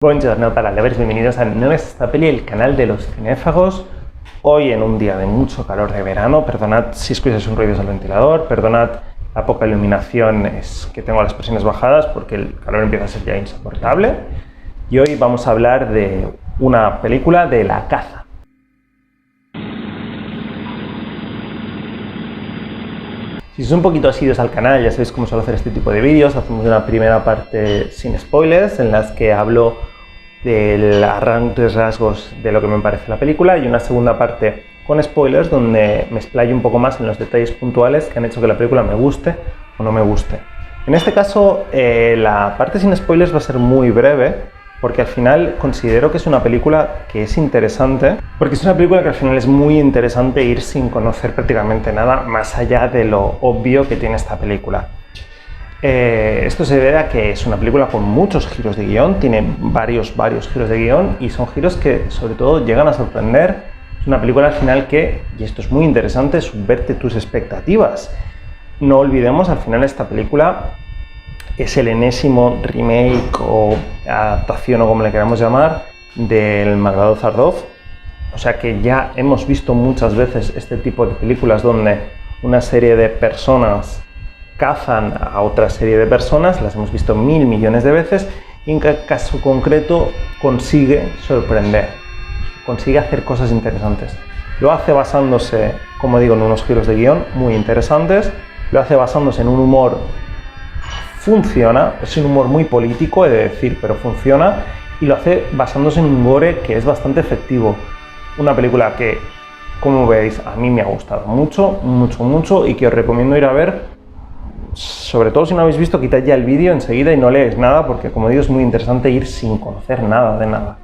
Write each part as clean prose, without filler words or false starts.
Buongiorno para lovers, bienvenidos a Nueva Esta Peli, el canal de los cinéfagos. Hoy en un día de mucho calor de verano, perdonad si escucháis un ruido del ventilador, perdonad la poca iluminación, es que tengo las presiones bajadas porque el calor empieza a ser ya insoportable. Y hoy vamos a hablar de una película de La Caza. Si sois un poquito asiduos al canal, ya sabéis cómo suelo hacer este tipo de vídeos. Hacemos una primera parte sin spoilers, en las que hablo del grandes rasgos de lo que me parece la película, y una segunda parte con spoilers, donde me explayo un poco más en los detalles puntuales que han hecho que la película me guste o no me guste. En este caso, la parte sin spoilers va a ser muy breve, porque al final considero que es una película que es interesante, porque es una película que al final es muy interesante ir sin conocer prácticamente nada más allá de lo obvio que tiene esta película. Esto se debe a que es una película con muchos giros de guión, tiene varios giros de guión, y son giros que sobre todo llegan a sorprender. Es una película al final que, y esto es muy interesante, subvierte tus expectativas. No olvidemos, al final esta película es el enésimo remake o adaptación, o como le queramos llamar, del Malvado Zardov. O sea que ya hemos visto muchas veces este tipo de películas donde una serie de personas cazan a otra serie de personas, las hemos visto mil millones de veces, y en cada caso concreto consigue sorprender, consigue hacer cosas interesantes. Lo hace basándose, como digo, en unos giros de guión muy interesantes, lo hace basándose en un humor. Funciona, es un humor muy político, he de decir, pero funciona, y lo hace basándose en un gore que es bastante efectivo. Una película que, como veis, a mí me ha gustado mucho, y que os recomiendo ir a ver. Sobre todo si no habéis visto, quitad ya el vídeo enseguida y no leáis nada, porque como digo, es muy interesante ir sin conocer nada de nada.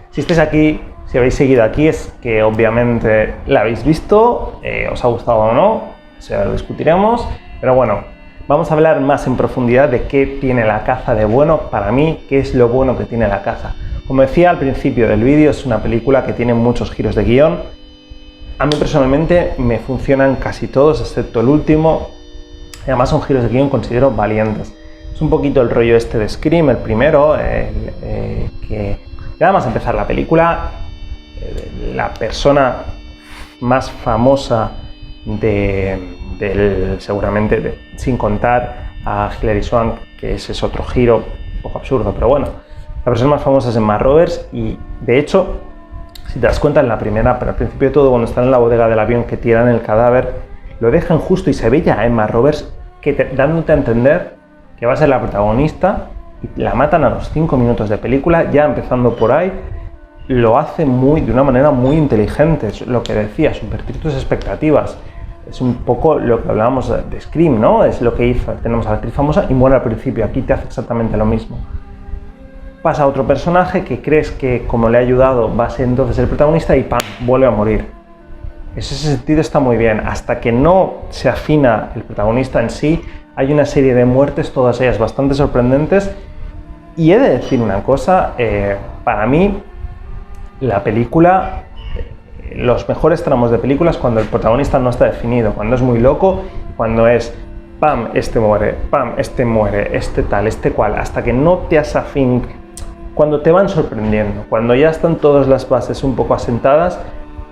Si estáis aquí, si habéis seguido aquí, es que obviamente la habéis visto, os ha gustado o no, o sea, lo discutiremos, pero bueno, vamos a hablar más en profundidad de qué tiene La Caza de bueno para mí, qué es lo bueno que tiene La Caza. Como decía al principio del vídeo, es una película que tiene muchos giros de guión. A mí personalmente me funcionan casi todos, excepto el último, y además son giros de guión considero valientes. Es un poquito el rollo este de Scream, el primero, que nada más empezar la película, la persona más famosa seguramente, sin contar a Hilary Swank, que ese es otro giro un poco absurdo, pero bueno, la persona más famosa es Emma Roberts, y de hecho, si te das cuenta en la primera, pero al principio de todo, cuando están en la bodega del avión que tiran el cadáver, lo dejan justo y se ve ya a Emma Roberts dándote a entender que va a ser la protagonista, y la matan a los 5 minutos de película, ya empezando por ahí. Lo hace de una manera muy inteligente, es lo que decía, subvertir tus expectativas. Es un poco lo que hablábamos de Scream, ¿no? Es lo que hizo, tenemos a la actriz famosa y muere al principio, aquí te hace exactamente lo mismo. Pasa a otro personaje que crees que, como le ha ayudado, va a ser entonces el protagonista, y ¡pam!, vuelve a morir. Ese sentido está muy bien, hasta que no se afina el protagonista en sí. Hay una serie de muertes, todas ellas bastante sorprendentes, y he de decir una cosa, para mí la película, los mejores tramos de película es cuando el protagonista no está definido, cuando es muy loco, cuando es ¡pam!, este muere, ¡pam!, este muere, este tal, este cual, hasta que no te has afín, cuando te van sorprendiendo, cuando ya están todas las bases un poco asentadas,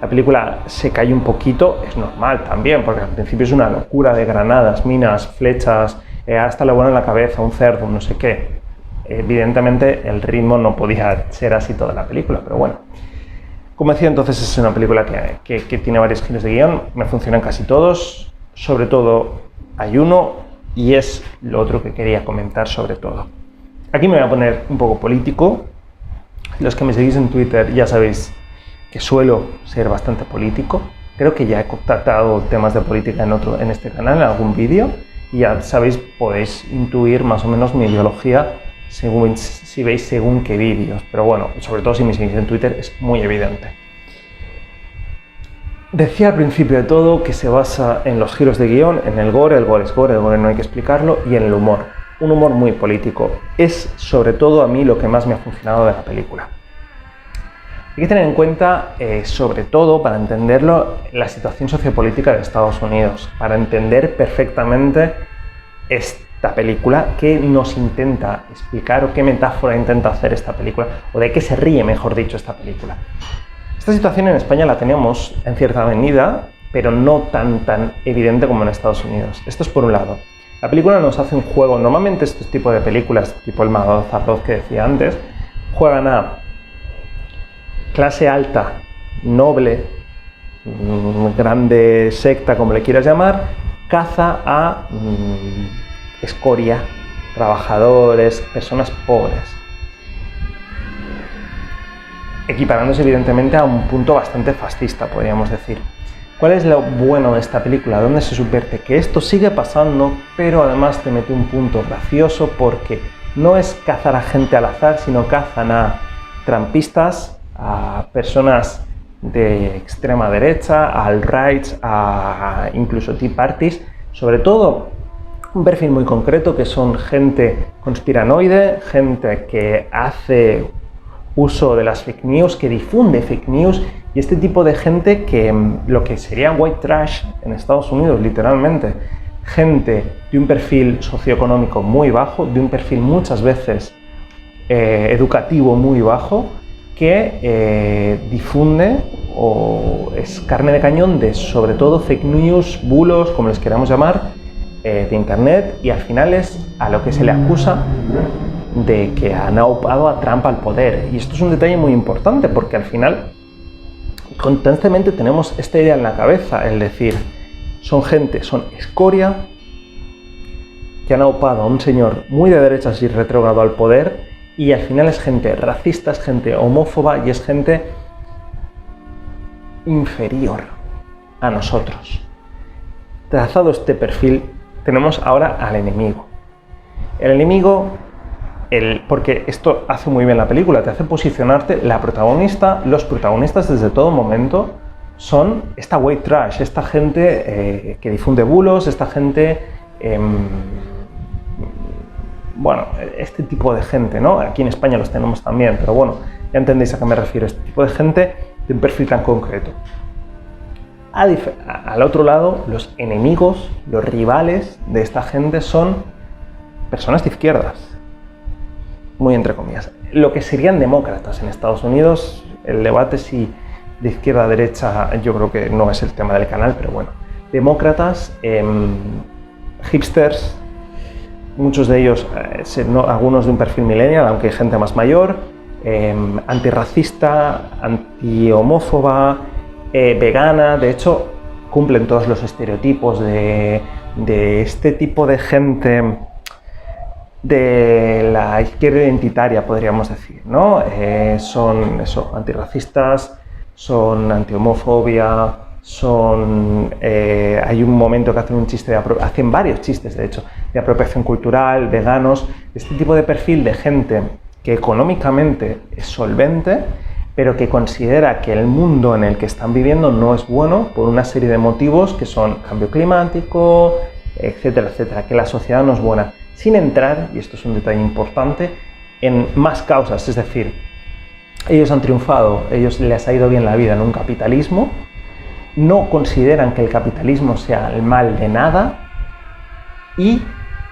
la película se cae un poquito. Es normal también, porque al principio es una locura de granadas, minas, flechas, hasta le vuelan en la cabeza, un cerdo, no sé qué. Evidentemente el ritmo no podía ser así toda la película, pero bueno. Como decía, entonces es una película que tiene varios giros de guión, me funcionan casi todos, sobre todo hay uno, y es lo otro que quería comentar sobre todo. Aquí me voy a poner un poco político. Los que me seguís en Twitter ya sabéis que suelo ser bastante político. Creo que ya he tratado temas de política en este canal, en algún vídeo, y ya sabéis, podéis intuir más o menos mi ideología si veis según qué vídeos, pero bueno, sobre todo si me seguís en Twitter es muy evidente. Decía al principio de todo que se basa en los giros de guión, en el gore es gore, el gore no hay que explicarlo, y en el humor. Un humor muy político. Es sobre todo a mí lo que más me ha funcionado de la película. Hay que tener en cuenta, sobre todo para entenderlo, la situación sociopolítica de Estados Unidos, para entender perfectamente esta película, qué nos intenta explicar o qué metáfora intenta hacer esta película, o de qué se ríe, mejor dicho, esta película. Esta situación en España la tenemos en cierta medida, pero no tan evidente como en Estados Unidos. Esto es por un lado. La película nos hace un juego. Normalmente estos tipos de películas, tipo el Mago Zardoz que decía antes, juegan a clase alta, noble, grande secta, como le quieras llamar, caza a escoria, trabajadores, personas pobres, equiparándose evidentemente a un punto bastante fascista, podríamos decir. ¿Cuál es lo bueno de esta película? ¿Dónde se subvierte? Que esto sigue pasando, pero además te mete un punto gracioso, porque no es cazar a gente al azar, sino cazan a trampistas, a personas de extrema derecha, a alt-rights, a incluso Tea Parties, sobre todo un perfil muy concreto que son gente conspiranoide, gente que hace uso de las fake news, que difunde fake news, y este tipo de gente que lo que sería white trash en Estados Unidos, literalmente, gente de un perfil socioeconómico muy bajo, de un perfil muchas veces educativo muy bajo, que difunde o es carne de cañón de sobre todo fake news, bulos, como les queramos llamar, de internet, y al final es a lo que se le acusa de que han aupado a Trump al poder. Y esto es un detalle muy importante, porque al final constantemente tenemos esta idea en la cabeza, el decir, son escoria que han aupado a un señor muy de derechas y retrógrado al poder, y al final es gente racista, es gente homófoba y es gente inferior a nosotros. Trazado este perfil, tenemos ahora al enemigo. El enemigo, porque esto hace muy bien la película, te hace posicionarte, los protagonistas desde todo momento son esta white trash, esta gente que difunde bulos, esta gente, bueno, este tipo de gente, ¿no? Aquí en España los tenemos también, pero bueno, ya entendéis a qué me refiero, este tipo de gente de un perfil tan concreto. Al otro lado, los enemigos, los rivales de esta gente son personas de izquierdas, muy entre comillas. Lo que serían demócratas en Estados Unidos, el debate si de izquierda a derecha yo creo que no es el tema del canal, pero bueno. Demócratas, hipsters, muchos de ellos, algunos de un perfil millennial, aunque hay gente más mayor, antirracista, antihomófoba, vegana. De hecho, cumplen todos los estereotipos de este tipo de gente de la izquierda identitaria, podríamos decir, ¿no? Son antirracistas, son antihomofobia, hay un momento que hacen un chiste, hacen varios chistes de hecho, de apropiación cultural, veganos, este tipo de perfil de gente que económicamente es solvente, pero que considera que el mundo en el que están viviendo no es bueno por una serie de motivos que son cambio climático, etcétera, etcétera, que la sociedad no es buena, sin entrar, y esto es un detalle importante, en más causas. Es decir, ellos han triunfado, ellos les ha ido bien la vida en un capitalismo, no consideran que el capitalismo sea el mal de nada, y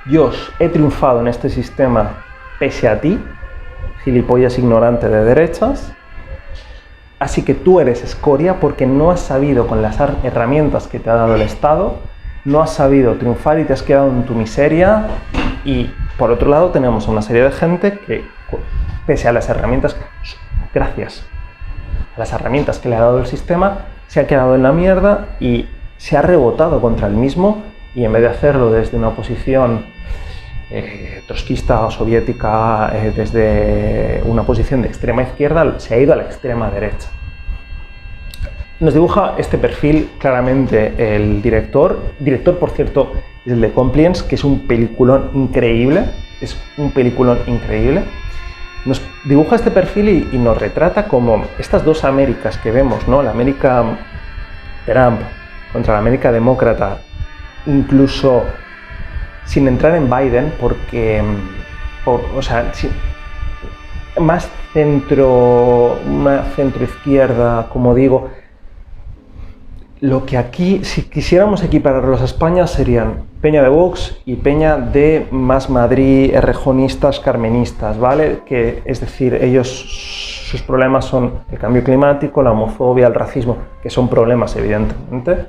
yo he triunfado en este sistema pese a ti, gilipollas ignorante de derechas, así que tú eres escoria porque no has sabido, con las herramientas que te ha dado el Estado, no has sabido triunfar y te has quedado en tu miseria. Y por otro lado tenemos a una serie de gente que, pese a las herramientas, gracias a las herramientas que le ha dado el sistema, se ha quedado en la mierda y se ha rebotado contra el mismo, y en vez de hacerlo desde una posición trotskista o soviética, desde una posición de extrema izquierda, se ha ido a la extrema derecha. Nos dibuja este perfil claramente el director, por cierto, es el de Compliance, que es un peliculón increíble, Nos dibuja este perfil y nos retrata como estas dos Américas que vemos, ¿no? La América Trump contra la América demócrata, incluso sin entrar en Biden, porque, más centro, una centroizquierda, como digo. Lo que aquí, si quisiéramos equipararlos a España, serían Peña de Vox y Peña de Más Madrid, errejonistas, carmenistas, ¿vale? Que, es decir, sus problemas son el cambio climático, la homofobia, el racismo, que son problemas, evidentemente,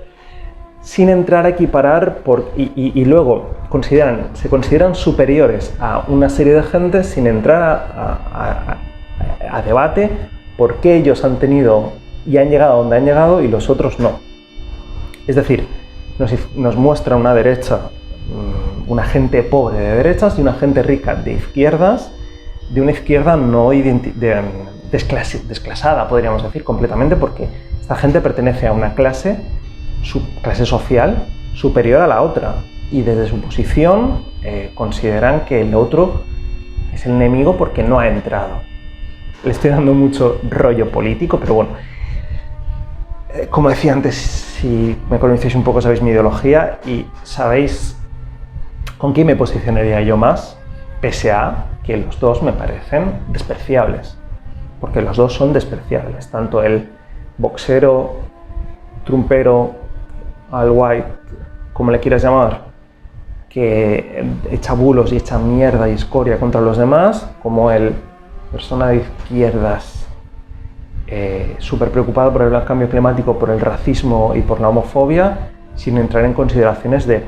sin entrar a equiparar, y luego se consideran superiores a una serie de gente sin entrar a debate por qué ellos han tenido y han llegado a donde han llegado y los otros no. Es decir, nos muestra una derecha, una gente pobre de derechas y una gente rica de izquierdas, de una izquierda no desclasada, podríamos decir, completamente, porque esta gente pertenece a una clase social superior a la otra y desde su posición consideran que el otro es el enemigo porque no ha entrado. Le estoy dando mucho rollo político, pero bueno. Como decía antes, si me conocéis un poco sabéis mi ideología y sabéis con quién me posicionaría yo más, pese a que los dos me parecen despreciables, porque los dos son despreciables, tanto el boxero, trumpero, Al White, como le quieras llamar, que echa bulos y echa mierda y escoria contra los demás, como el persona de izquierdas súper preocupado por el cambio climático, por el racismo y por la homofobia, sin entrar en consideraciones de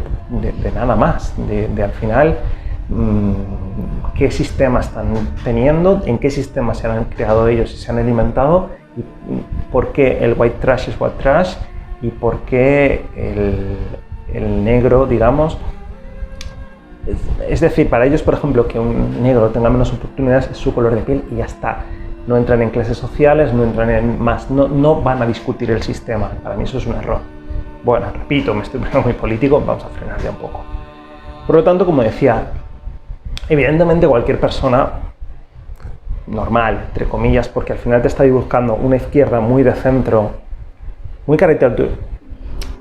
nada más, de al final qué sistemas están teniendo, en qué sistemas se han creado ellos y se han alimentado, y por qué el white trash es white trash y por qué el negro, digamos. Es decir, para ellos, por ejemplo, que un negro tenga menos oportunidades es su color de piel y ya está. No entran en clases sociales, no entran en más, no van a discutir el sistema. Para mí eso es un error. Bueno, repito, me estoy poniendo muy político, vamos a frenar ya un poco. Por lo tanto, como decía, evidentemente cualquier persona normal, entre comillas, porque al final te está buscando una izquierda muy de centro, muy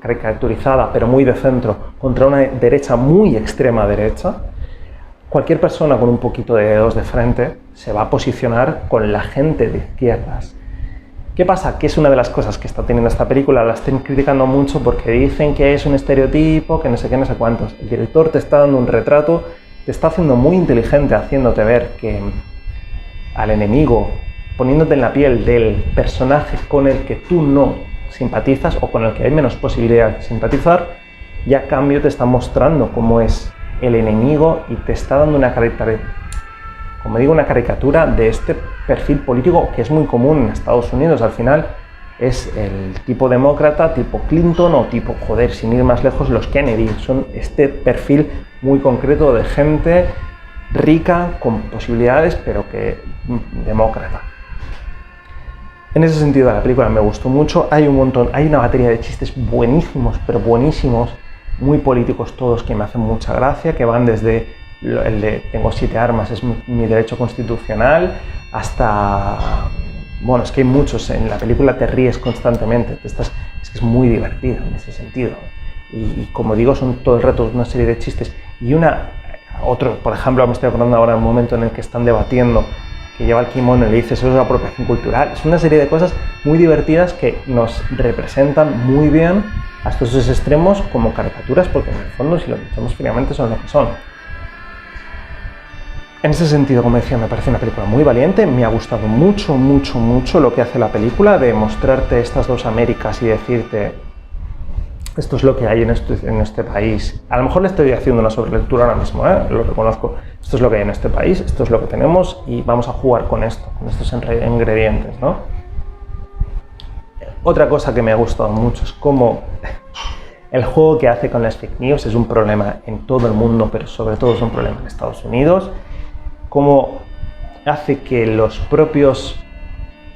caricaturizada, pero muy de centro, contra una derecha muy extrema derecha, cualquier persona con un poquito de dedos de frente se va a posicionar con la gente de izquierdas. ¿Qué pasa? Que es una de las cosas que está teniendo esta película, la estén criticando mucho porque dicen que es un estereotipo, que no sé qué, no sé cuántos. El director te está dando un retrato, te está haciendo muy inteligente, haciéndote ver que al enemigo, poniéndote en la piel del personaje con el que tú no simpatizas o con el que hay menos posibilidad de simpatizar, y a cambio te está mostrando cómo es el enemigo y te está dando una caricatura de este perfil político que es muy común en Estados Unidos. Al final es el tipo demócrata, tipo Clinton o tipo, joder, sin ir más lejos, los Kennedy. Son este perfil muy concreto de gente rica, con posibilidades, pero que demócrata. En ese sentido la película me gustó mucho. Hay una batería de chistes buenísimos, pero buenísimos, muy políticos todos, que me hacen mucha gracia, que van desde el de tengo 7 armas, es mi derecho constitucional, hasta, bueno, es que hay muchos, en la película te ríes constantemente, es que es muy divertido en ese sentido, y como digo, son todo el rato una serie de chistes, y otro, por ejemplo, me estoy acordando ahora en un momento en el que están debatiendo, que lleva el kimono y le dice eso es apropiación cultural. Es una serie de cosas muy divertidas que nos representan muy bien a estos dos extremos como caricaturas, porque en el fondo, si lo pensamos fríamente, son lo que son. En ese sentido, como decía, me parece una película muy valiente. Me ha gustado mucho, mucho, mucho lo que hace la película, de mostrarte estas dos Américas y decirte esto es lo que hay en este país. A lo mejor le estoy haciendo una sobrelectura ahora mismo, lo reconozco. Esto es lo que hay en este país, esto es lo que tenemos y vamos a jugar con esto, con estos ingredientes, ¿no? Otra cosa que me ha gustado mucho es cómo el juego que hace con las fake news es un problema en todo el mundo, pero sobre todo es un problema en Estados Unidos. Cómo hace que los propios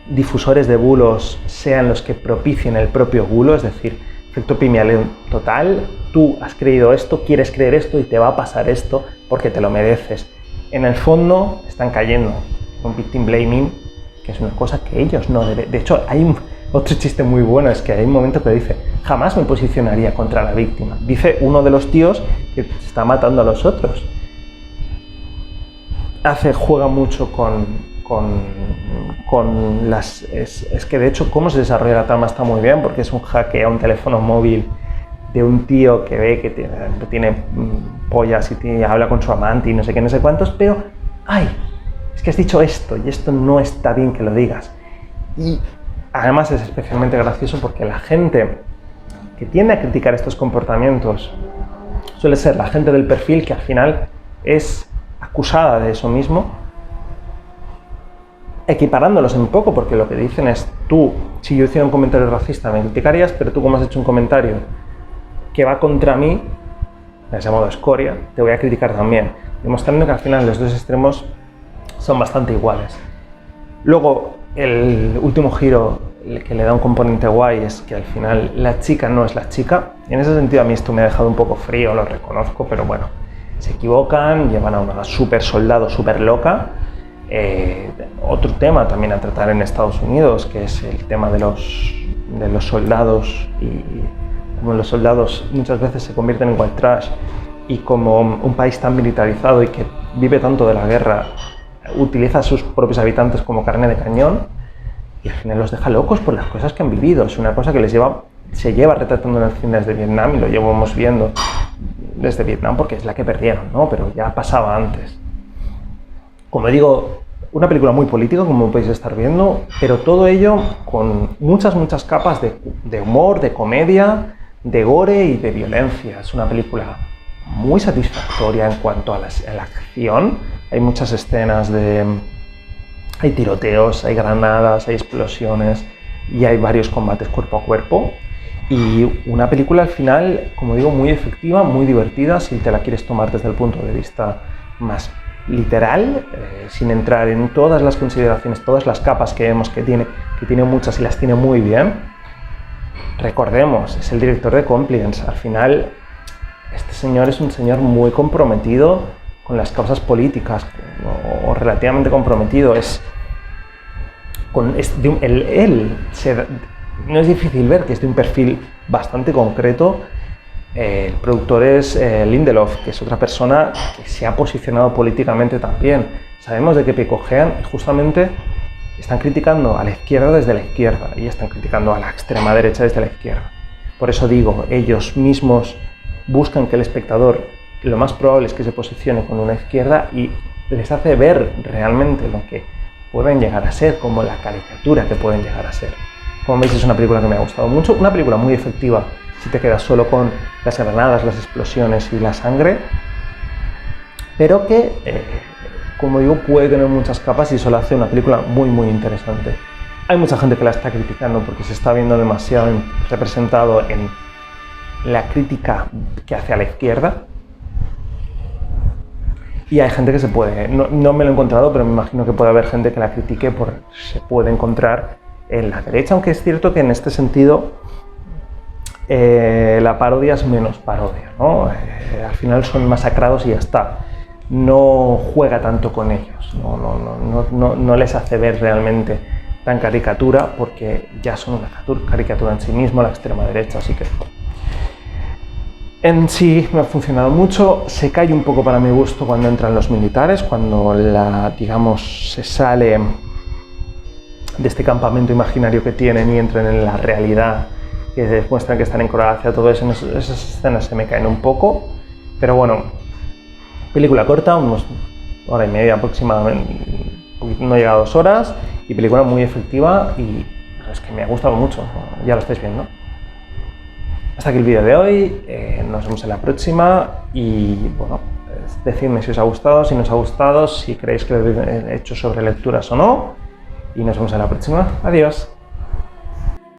difusores de bulos sean los que propicien el propio bulo, es decir, efecto Pygmalion total, tú has creído esto, quieres creer esto y te va a pasar esto porque te lo mereces. En el fondo están cayendo con victim blaming, que es una cosa que ellos no deben. De hecho, hay otro chiste muy bueno, es que hay un momento que dice, jamás me posicionaría contra la víctima. Dice uno de los tíos que está matando a los otros. Juega mucho con con las... Es que de hecho cómo se desarrolla la trama está muy bien, porque es un hackeo a un teléfono móvil de un tío que ve que tiene pollas y habla con su amante y no sé qué, no sé cuántos, pero ¡ay! Es que has dicho esto y esto no está bien que lo digas. Y además es especialmente gracioso porque la gente que tiende a criticar estos comportamientos suele ser la gente del perfil que al final es acusada de eso mismo, equiparándolos un poco, porque lo que dicen es: tú, si yo hiciera un comentario racista me criticarías, pero tú, como has hecho un comentario que va contra mí, de ese modo escoria, te voy a criticar también, demostrando que al final los dos extremos son bastante iguales. Luego, el último giro que le da un componente guay es que al final la chica no es la chica. En ese sentido a mí esto me ha dejado un poco frío, lo reconozco, pero bueno, se equivocan, llevan a una super soldado súper loca. Otro tema también a tratar en Estados Unidos, que es el tema de los soldados, y como los soldados muchas veces se convierten en white trash, y como un país tan militarizado y que vive tanto de la guerra utiliza a sus propios habitantes como carne de cañón, y al final los deja locos por las cosas que han vivido. Es una cosa que se lleva retratando en el cine desde Vietnam, y lo llevamos viendo desde Vietnam porque es la que perdieron, ¿no? Pero ya pasaba antes. Como digo, una película muy política, como podéis estar viendo, pero todo ello con muchas capas de humor, de comedia, de gore y de violencia. Es una película muy satisfactoria en cuanto a la acción. Hay muchas escenas hay tiroteos, hay granadas, hay explosiones y hay varios combates cuerpo a cuerpo. Y una película al final, como digo, muy efectiva, muy divertida, si te la quieres tomar desde el punto de vista más literal, sin entrar en todas las consideraciones, todas las capas que vemos que tiene muchas y las tiene muy bien. Recordemos, es el director de Compliance. Al final, este señor es un señor muy comprometido con las causas políticas, o relativamente comprometido. No es difícil ver que es de un perfil bastante concreto. El productor es Lindelof, que es otra persona que se ha posicionado políticamente también. Sabemos de qué picojean, y justamente están criticando a la izquierda desde la izquierda y están criticando a la extrema derecha desde la izquierda. Por eso digo, ellos mismos buscan que el espectador, lo más probable es que se posicione con una izquierda, y les hace ver realmente lo que pueden llegar a ser, como la caricatura que pueden llegar a ser. Como veis, es una película que me ha gustado mucho, una película muy efectiva si te quedas solo con las granadas, las explosiones y la sangre, pero que, como digo, puede tener muchas capas y eso la hace una película muy interesante. Hay mucha gente que la está criticando porque se está viendo demasiado representado en la crítica que hace a la izquierda, y hay gente que no me lo he encontrado, pero me imagino que puede haber gente que la critique se puede encontrar en la derecha, aunque es cierto que en este sentido la parodia es menos parodia, ¿no? Al final son masacrados y ya está. No juega tanto con ellos, no les hace ver realmente tan caricatura, porque ya son una caricatura en sí mismo, la extrema derecha, así que en sí me ha funcionado mucho. Se cae un poco para mi gusto cuando entran los militares, cuando se sale de este campamento imaginario que tienen y entran en la realidad, que demuestran que están en Croacia. Todo eso, esas escenas se me caen un poco, pero bueno, película corta, unos hora y media aproximadamente, no llega a 2 horas, y película muy efectiva, y es que me ha gustado mucho, ya lo estáis viendo. Hasta aquí el vídeo de hoy, nos vemos en la próxima, y bueno, decidme si os ha gustado, si no os ha gustado, si creéis que lo he hecho sobre lecturas o no, y nos vemos en la próxima. Adiós.